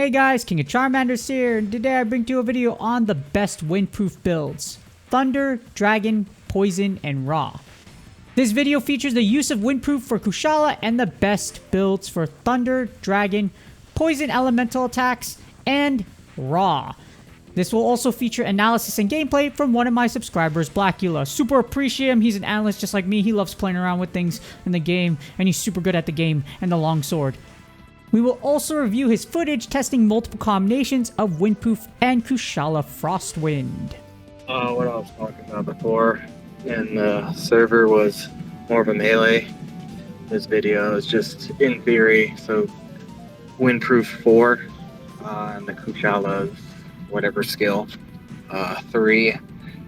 Hey guys, King of Charmanders here, and today I bring to you a video on the best windproof builds. Thunder, Dragon, Poison, and Raw. This video features the use of windproof for Kushala and the best builds for Thunder, Dragon, Poison elemental attacks, and Raw. This will also feature analysis and gameplay from one of my subscribers, Blackula. Super appreciate him, he's an analyst just like me, he loves playing around with things in the game, and he's super good at the game and the longsword. We will also review his footage testing multiple combinations of Windproof and Kushala Frostwind. What I was talking about before in the server was more of a melee. This video is just in theory, so Windproof 4 and the Kushala's whatever skill 3.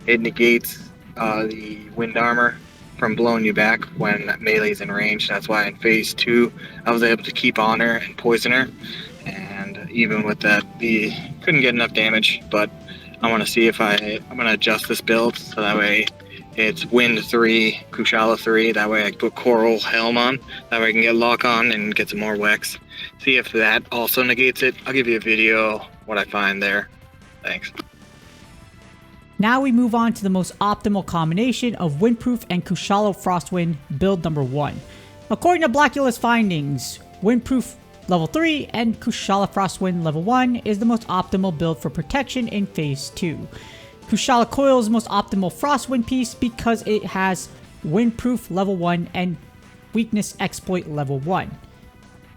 It negates the wind armor from blowing you back when melee's in range. That's why in phase 2 I was able to keep on her and poison her, and even with that we couldn't get enough damage. But I want to see if I'm going to adjust this build so that way it's wind 3, Kushala 3, that way I can put coral helm on, that way I can get lock on and get some more wex. See if that also negates it. I'll give you a video what I find there. Thanks. Now we move on to the most optimal combination of Windproof and Kushala Frostwind build number 1. According to Blackula's findings, Windproof level 3 and Kushala Frostwind level 1 is the most optimal build for protection in phase 2. Kushala Coil is the most optimal Frostwind piece because it has Windproof level 1 and Weakness Exploit level 1.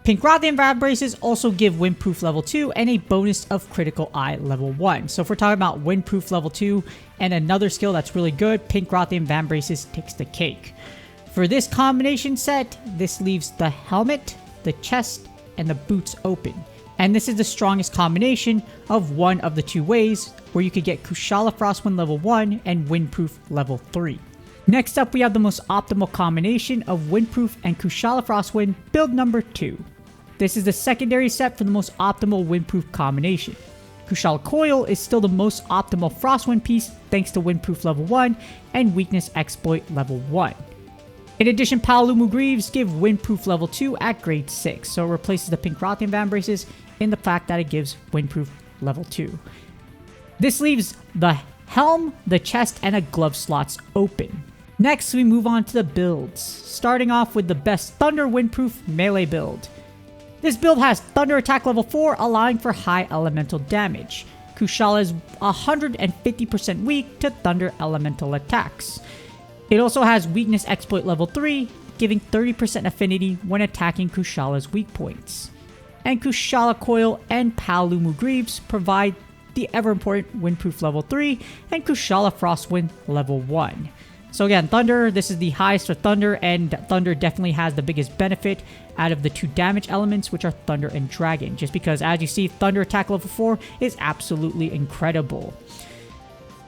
Pink Rothian Vambraces also give Windproof level 2 and a bonus of Critical Eye level 1. So if we're talking about Windproof level 2 and another skill that's really good, Pink Rothian Vambraces takes the cake. For this combination set, this leaves the helmet, the chest, and the boots open. And this is the strongest combination of one of the two ways where you could get Kushala Frostwind level 1 and Windproof level 3. Next up, we have the most optimal combination of Windproof and Kushala Frostwind build number 2. This is the secondary set for the most optimal Windproof combination. Kushala Coil is still the most optimal Frostwind piece thanks to Windproof level 1 and Weakness Exploit level 1. In addition, Paolumu Greaves give Windproof level 2 at grade 6, so it replaces the Pink Rothian Vambraces in the fact that it gives Windproof level 2. This leaves the helm, the chest, and a glove slots open. Next, we move on to the builds, starting off with the best Thunder Windproof melee build. This build has Thunder Attack level 4, allowing for high elemental damage. Kushala is 150% weak to Thunder elemental attacks. It also has Weakness Exploit level 3, giving 30% affinity when attacking Kushala's weak points. And Kushala Coil and Paolumu Greaves provide the ever-important Windproof level 3 and Kushala Frostwind level 1. So again, Thunder, this is the highest for Thunder, and Thunder definitely has the biggest benefit out of the two damage elements, which are Thunder and Dragon, just because, as you see, Thunder Attack level 4 is absolutely incredible.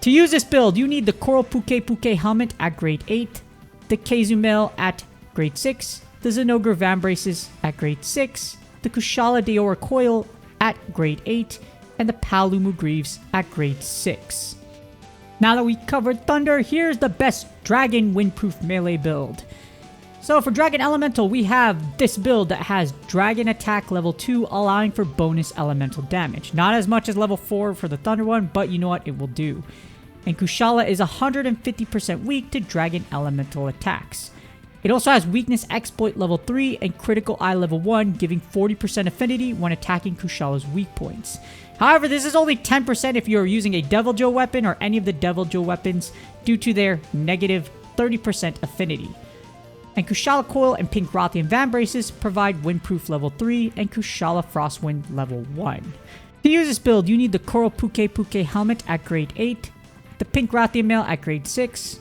To use this build, you need the Coral Puke helmet at grade 8, the Kazumel at grade 6, the Zinogre Vambraces at grade 6, the Kushala Daora Coil at grade 8, and the Paolumu Greaves at grade 6. Now that we covered Thunder, here's the best Dragon Windproof melee build. So for Dragon Elemental, we have this build that has Dragon Attack level 2, allowing for bonus elemental damage. Not as much as level 4 for the Thunder one, but you know what, it will do. And Kushala is 150% weak to Dragon Elemental attacks. It also has Weakness Exploit level 3 and Critical Eye level 1, giving 40% affinity when attacking Kushala's weak points. However, this is only 10% if you are using a Devil Joe weapon or any of the Devil Joe weapons due to their negative 30% affinity. And Kushala Coil and Pink Rothian Vambraces provide Windproof level 3 and Kushala Frostwind level 1. To use this build, you need the Coral Puke helmet at grade 8, the Pink Rothian Mail at grade 6,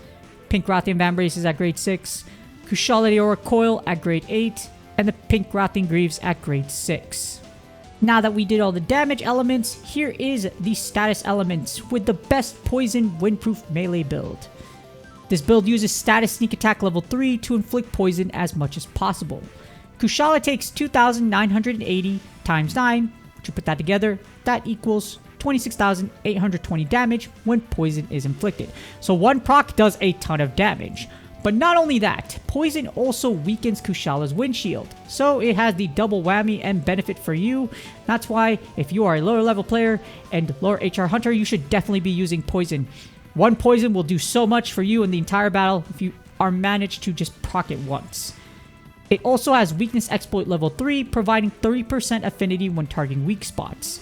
Pink Rothian Vambraces at grade 6, Kushala Daora Coil at grade 8, and the Pink Rothian Greaves at grade 6. Now that we did all the damage elements, here is the status elements with the best Poison Windproof melee build. This build uses status Sneak Attack level 3 to inflict poison as much as possible. Kushala takes 2,980 times 9, which you put that together, that equals 26,820 damage when poison is inflicted. So one proc does a ton of damage. But not only that, poison also weakens Kushala's windshield, so it has the double whammy and benefit for you. That's why if you are a lower level player and lower HR hunter, you should definitely be using poison. One poison will do so much for you in the entire battle if you are managed to just proc it once. It also has weakness exploit level 3, providing 30% affinity when targeting weak spots.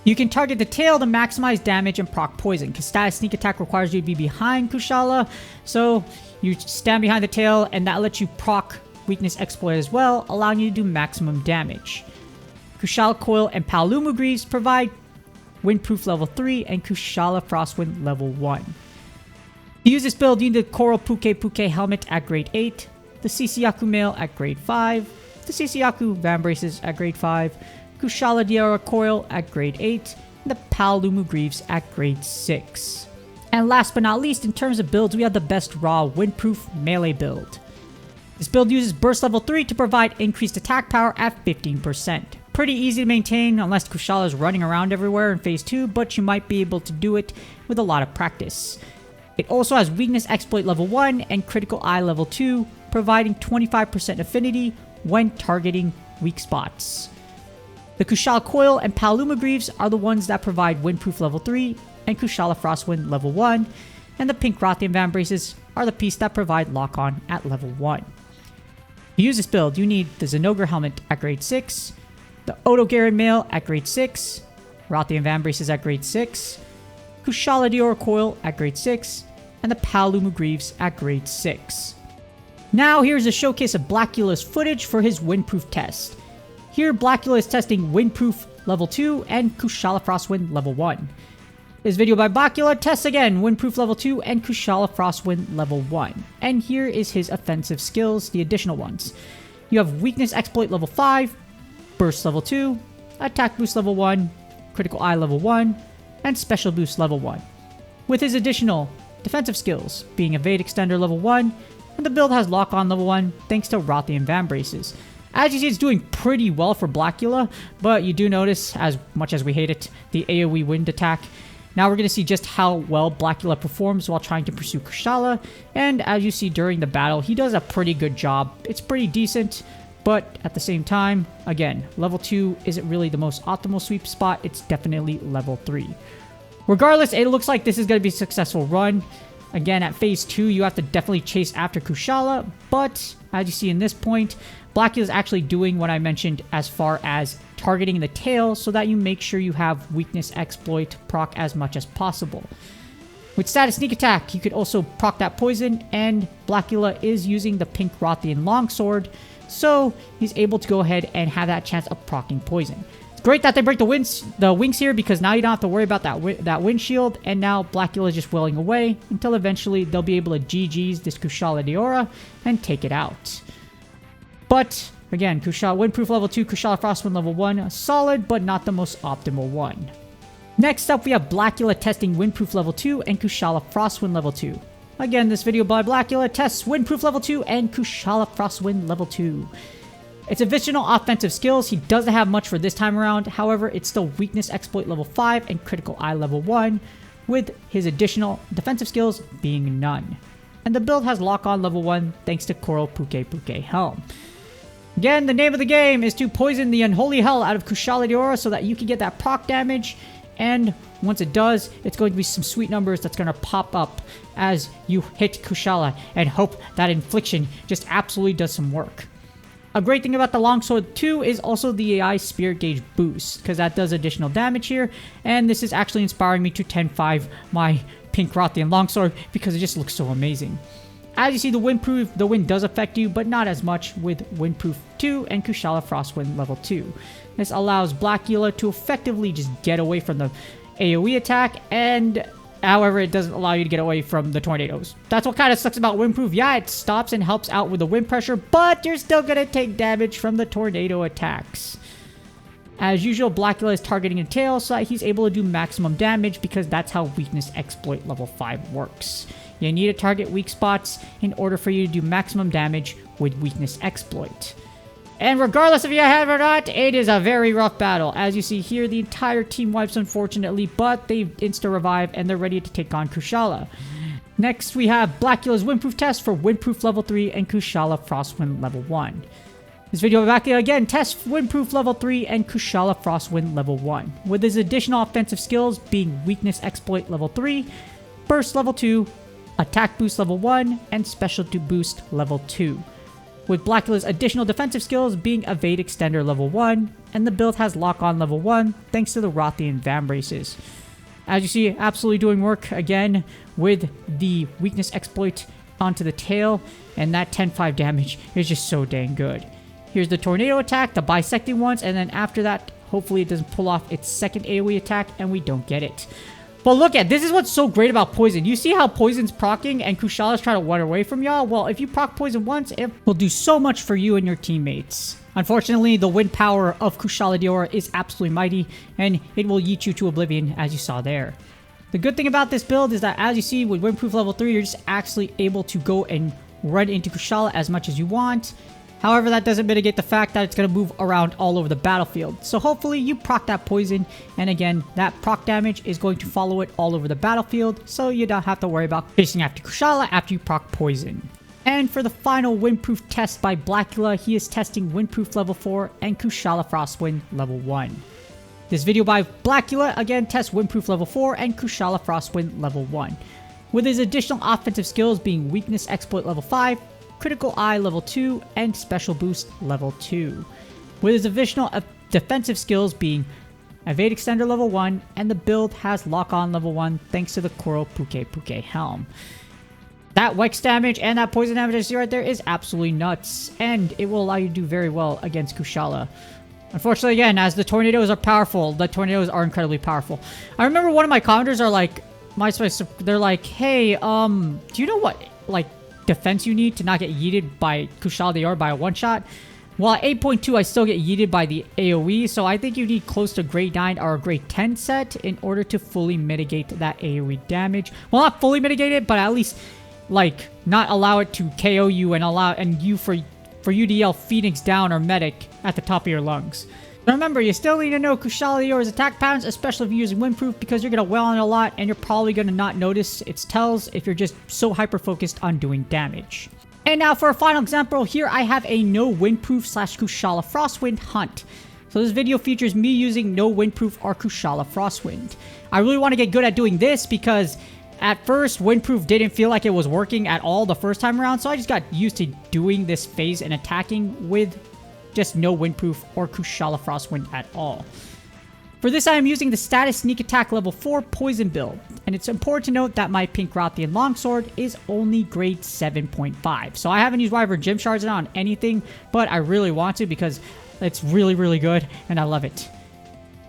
You can target the tail to maximize damage and proc poison, because status sneak attack requires you to be behind Kushala, so you stand behind the tail and that lets you proc weakness exploit as well, allowing you to do maximum damage. Kushala Coil and Palumu Greaves provide Windproof level 3 and Kushala Frostwind level 1. To use this build, you need the Coral Puke helmet at grade 8, the Sisiyaku mail at grade 5, the Sisiyaku van braces at grade 5, Kushala Daora coil at grade 8, and the Palumu Greaves at grade 6. And last but not least, in terms of builds, we have the best raw Windproof melee build. This build uses burst level 3 to provide increased attack power at 15%. Pretty easy to maintain unless Kushala is running around everywhere in phase 2, but you might be able to do it with a lot of practice. It also has weakness exploit level 1 and critical eye level 2, providing 25% affinity when targeting weak spots. The Kushala Coil and Palumu Greaves are the ones that provide Windproof level 3 and Kushala Frostwind level 1, and the Pink Rothian Van Braces are the piece that provide lock-on at level 1. To use this build, you need the Zenogre Helmet at grade 6, the Odogaron Mail at grade 6, Rothian Van Braces at grade 6, Kushala Daora Coil at grade 6, and the Palumu Greaves at grade 6. Now here's a showcase of Blackula's footage for his Windproof test. Here Blackula is testing Windproof level 2 and Kushala Frostwind level 1. This video by Blackula tests again Windproof level 2 and Kushala Frostwind level 1. And here is his offensive skills, the additional ones. You have Weakness Exploit level 5, Burst level 2, Attack Boost level 1, Critical Eye level 1, and Special Boost level 1. With his additional defensive skills being Evade Extender level 1, and the build has Lock On level 1 thanks to Rothian Van Braces. As you see, it's doing pretty well for Blackula, but you do notice, as much as we hate it, the AoE wind attack. Now we're going to see just how well Blackula performs while trying to pursue Kushala, and as you see during the battle, he does a pretty good job. It's pretty decent, but at the same time, again, level 2 isn't really the most optimal sweep spot, it's definitely level 3. Regardless, it looks like this is going to be a successful run. Again, at phase 2, you have to definitely chase after Kushala, but as you see in this point, Blackula is actually doing what I mentioned as far as targeting the tail so that you make sure you have weakness exploit proc as much as possible. With status sneak attack, you could also proc that poison, and Blackula is using the Pink Rothian longsword, so he's able to go ahead and have that chance of proccing poison. It's great that they break the wings here, because now you don't have to worry about that windshield, and now Blackula is just willing away until eventually they'll be able to GG's this Kushala Daora and take it out. But again, Kushala Windproof level 2, Kushala Frostwind level 1, solid but not the most optimal one. Next up, we have Blackula testing Windproof level 2 and Kushala Frostwind level 2. Again, this video by Blackula tests Windproof level 2 and Kushala Frostwind level 2. It's additional offensive skills. He doesn't have much for this time around. However, it's still Weakness Exploit level 5 and Critical Eye level 1, with his additional defensive skills being none. And the build has Lock On level 1 thanks to Coral Puke Helm. Again, the name of the game is to poison the unholy hell out of Kushala Daora so that you can get that proc damage, and once it does, it's going to be some sweet numbers that's going to pop up as you hit Kushala, and hope that infliction just absolutely does some work. A great thing about the longsword too is also the AI spirit gauge boost, because that does additional damage here, and this is actually inspiring me to 10-5 my Pink Rothian longsword because it just looks so amazing. As you see, the wind does affect you, but not as much with Windproof 2 and Kushala Frostwind level 2. This allows Blackula to effectively just get away from the AoE attack, and however, it doesn't allow you to get away from the tornadoes. That's what kind of sucks about Windproof. Yeah, it stops and helps out with the wind pressure, but you're still going to take damage from the tornado attacks. As usual, Blackula is targeting a tail so that he's able to do maximum damage, because that's how Weakness Exploit level 5 works. You need to target weak spots in order for you to do maximum damage with Weakness Exploit. And regardless if you have it or not, it is a very rough battle. As you see here, the entire team wipes unfortunately, but they insta-revive and they're ready to take on Kushala. Next, we have Blackula's Windproof test for Windproof level 3 and Kushala Frostwind level 1. This video of Blackula again tests Windproof level 3 and Kushala Frostwind level 1, with his additional offensive skills being Weakness Exploit level 3, Burst level 2, Attack Boost level 1, and Specialty Boost level 2. With Blackula's additional defensive skills being Evade Extender level 1, and the build has Lock On level 1 thanks to the Rothian Vambraces. As you see, absolutely doing work again with the Weakness Exploit onto the tail, and that 10-5 damage is just so dang good. Here's the Tornado attack, the bisecting ones, and then after that, hopefully it doesn't pull off its second AoE attack and we don't get it. But look at, this is what's so great about Poison. You see how Poison's procking and Kushala's trying to run away from y'all? Well, if you proc Poison once, it will do so much for you and your teammates. Unfortunately, the wind power of Kushala Daora is absolutely mighty, and it will yeet you to oblivion as you saw there. The good thing about this build is that as you see with Windproof level 3, you're just actually able to go and run into Kushala as much as you want. However, that doesn't mitigate the fact that it's going to move around all over the battlefield. So hopefully you proc that Poison, and again, that proc damage is going to follow it all over the battlefield, so you don't have to worry about chasing after Kushala after you proc Poison. And for the final Windproof test by Blackula, he is testing Windproof level 4 and Kushala Frostwind level 1. This video by Blackula again tests Windproof level 4 and Kushala Frostwind level 1, with his additional offensive skills being Weakness Exploit level 5, Critical Eye level 2, and Special Boost level 2, with his additional defensive skills being Evade Extender level 1, and the build has Lock On level 1 thanks to the Kuro Puke Puke Helm. That Wex damage and that poison damage I see right there is absolutely nuts, and it will allow you to do very well against Kushala. Unfortunately, again, as the tornadoes are powerful, the tornadoes are incredibly powerful. I remember one of my commenters are like, they're like, hey, do you know what, like, defense you need to not get yeeted by Kushala Daora by a one-shot? Well, at 8.2, I still get yeeted by the AoE, so I think you need close to grade 9 or a grade 10 set in order to fully mitigate that AoE damage. Well, not fully mitigate it, but at least, like, not allow it to KO you and you for you to yell Phoenix down or medic at the top of your lungs. But remember, you still need to know Kushala Daora's attack patterns, especially if you're using Windproof, because you're going to wail on it a lot and you're probably going to not notice its tells if you're just so hyper-focused on doing damage. And now for a final example, here I have a no Windproof / Kushala Frostwind hunt. So this video features me using no Windproof or Kushala Frostwind. I really want to get good at doing this because at first, Windproof didn't feel like it was working at all the first time around, so I just got used to doing this phase and attacking with just no Windproof or Kushala Frostwind at all. For this, I am using the status sneak attack level 4 poison build, and it's important to note that my pink Rothian longsword is only grade 7.5. So I haven't used Wyvern Gem Shards on anything, but I really want to because it's really, really good, and I love it.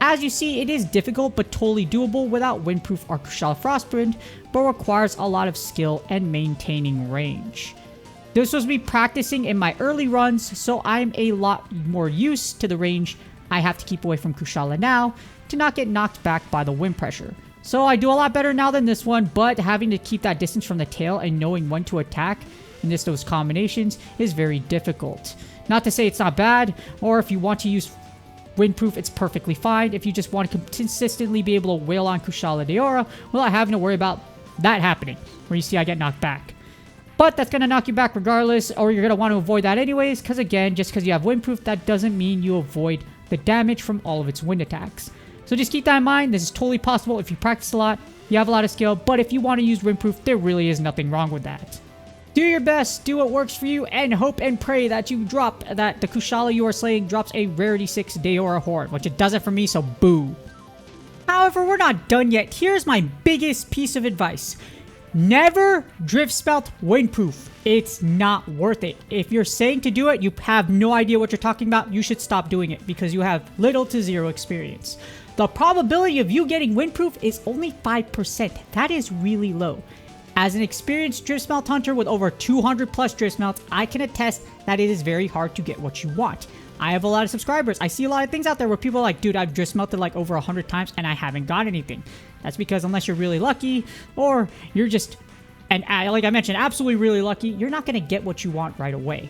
As you see, it is difficult but totally doable without Windproof or Kushala Frostwind, but requires a lot of skill and maintaining range. This was me practicing in my early runs, so I'm a lot more used to the range I have to keep away from Kushala now to not get knocked back by the wind pressure. So I do a lot better now than this one, but having to keep that distance from the tail and knowing when to attack in those combinations is very difficult. Not to say it's not bad, or if you want to use Windproof, it's perfectly fine. If you just want to consistently be able to wail on Kushala Daora without having to worry about that happening, where you see I get knocked back. But that's going to knock you back regardless, or you're going to want to avoid that anyways, because again, just because you have Windproof, that doesn't mean you avoid the damage from all of its wind attacks. So just keep that in mind. This is totally possible if you practice a lot, you have a lot of skill, but if you want to use Windproof, there really is nothing wrong with that. Do your best, do what works for you, and hope and pray that you drop that the Kushala you are slaying drops a Rarity 6 Daora Horde, which it doesn't for me, so boo. However, we're not done yet. Here's my biggest piece of advice. Never DRIFTSMELT Windproof. It's not worth it. If you're saying to do it, you have no idea what you're talking about, you should stop doing it because you have little to zero experience. The probability of you getting Windproof is only 5%. That is really low. As an experienced DRIFTSMELT hunter with over 200 plus DRIFTSMELTs, I can attest that it is very hard to get what you want. I have a lot of subscribers. I see a lot of things out there where people are like, dude, I've DRIFTSMELTed like over 100 times and I haven't got anything. That's because unless you're really lucky or you're just, and like I mentioned, absolutely really lucky, you're not going to get what you want right away.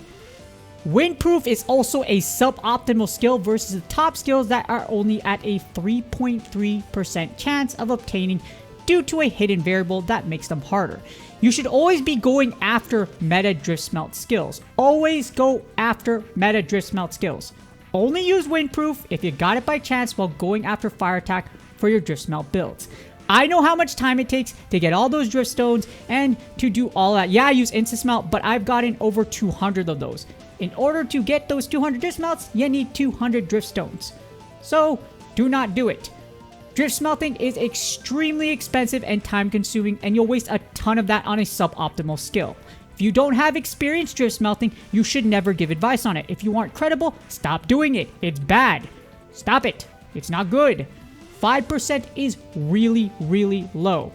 Windproof is also a suboptimal skill versus the top skills that are only at a 3.3% chance of obtaining due to a hidden variable that makes them harder. You should always be going after meta drift smelt skills. Always go after meta drift smelt skills. Only use Windproof if you got it by chance while going after fire attack for your drift smelt builds. I know how much time it takes to get all those drift stones and to do all that. Yeah, I use instant smelt, but I've gotten over 200 of those. In order to get those 200 drift smelts, you need 200 drift stones. So do not do it. Drift smelting is extremely expensive and time consuming, and you'll waste a ton of that on a suboptimal skill. If you don't have experience drift smelting, you should never give advice on it. If you aren't credible, stop doing it. It's bad. Stop it. It's not good. 5% is really, really low.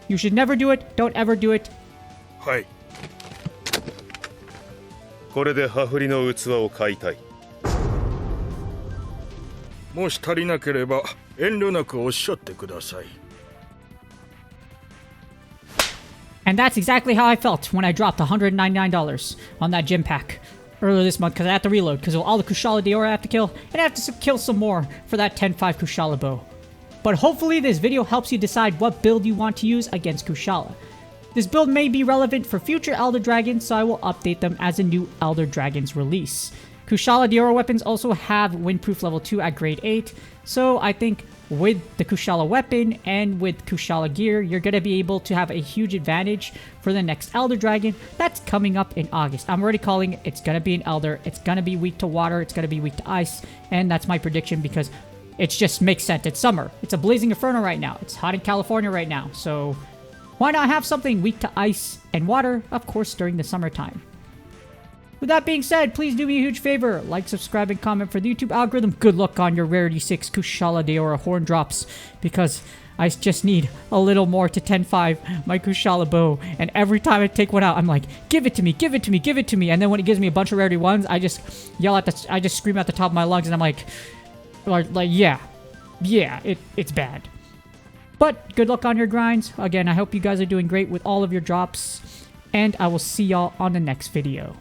You should never do it. Don't ever do it. はい。これで羽振りの器を買いたい。もし足りなければ遠慮なくおっしゃってください。And that's exactly how I felt when I dropped $199 on that gym pack earlier this month because I had to reload because of all the Kushala Daora I have to kill, and I have to kill some more for that 10-5 Kushala bow. But hopefully this video helps you decide what build you want to use against Kushala. This build may be relevant for future Elder Dragons, so I will update them as a new Elder Dragons release. Kushala Daora weapons also have Windproof level 2 at grade 8, so I think with the Kushala weapon and with Kushala gear, you're going to be able to have a huge advantage for the next Elder Dragon that's coming up in August. I'm already calling it. It's going to be an Elder. It's going to be weak to water. It's going to be weak to ice, and that's my prediction because it just makes sense. It's summer. It's a blazing inferno right now. It's hot in California right now, so why not have something weak to ice and water, of course, during the summertime. With that being said, please do me a huge favor. Like, subscribe, and comment for the YouTube algorithm. Good luck on your Rarity 6 Kushala Daora horn drops, because I just need a little more to 10-5 my Kushala bow. And every time I take one out, I'm like, give it to me, give it to me, give it to me. And then when it gives me a bunch of Rarity 1s, I just yell at I just scream at the top of my lungs, and I'm like yeah, it's bad. But good luck on your grinds. Again, I hope you guys are doing great with all of your drops. And I will see y'all on the next video.